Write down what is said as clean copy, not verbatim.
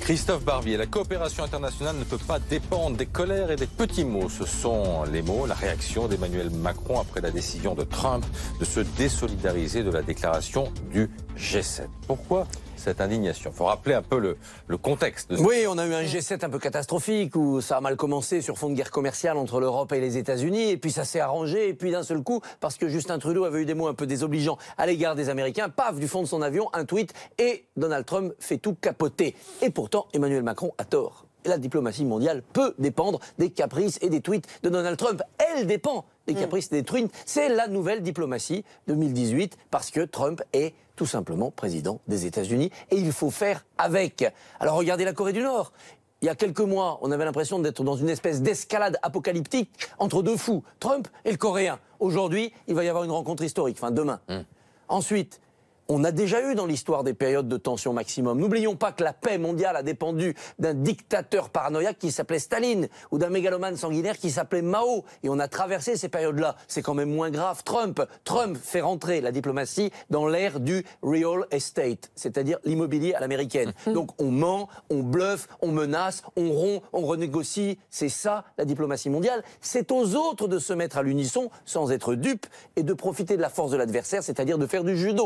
Christophe Barbier, la coopération internationale ne peut pas dépendre des colères et des petits mots. Ce sont les mots, la réaction d'Emmanuel Macron après la décision de Trump de se désolidariser de la déclaration du G7. Pourquoi cette indignation? Il faut rappeler un peu le contexte. Oui, on a eu un G7 un peu catastrophique où ça a mal commencé sur fond de guerre commerciale entre l'Europe et les États-Unis, et puis ça s'est arrangé, et puis d'un seul coup, parce que Justin Trudeau avait eu des mots un peu désobligeants à l'égard des Américains, paf, du fond de son avion, un tweet, et Donald Trump fait tout capoter. Et pourtant, Emmanuel Macron a tort. Et la diplomatie mondiale peut dépendre des caprices et des tweets de Donald Trump. Elle dépend des caprices et des tweets. C'est la nouvelle diplomatie 2018 parce que Trump est tout simplement président des États-Unis et il faut faire avec. Alors regardez la Corée du Nord. Il y a quelques mois, on avait l'impression d'être dans une espèce d'escalade apocalyptique entre deux fous, Trump et le Coréen. Aujourd'hui, il va y avoir une rencontre historique, enfin demain. Ensuite, on a déjà eu dans l'histoire des périodes de tension maximum. N'oublions pas que la paix mondiale a dépendu d'un dictateur paranoïaque qui s'appelait Staline ou d'un mégalomane sanguinaire qui s'appelait Mao. Et on a traversé ces périodes-là. C'est quand même moins grave. Trump fait rentrer la diplomatie dans l'ère du real estate, c'est-à-dire l'immobilier à l'américaine. Donc on ment, on bluffe, on menace, on rompt, on renégocie. C'est ça la diplomatie mondiale. C'est aux autres de se mettre à l'unisson sans être dupes et de profiter de la force de l'adversaire, c'est-à-dire de faire du judo.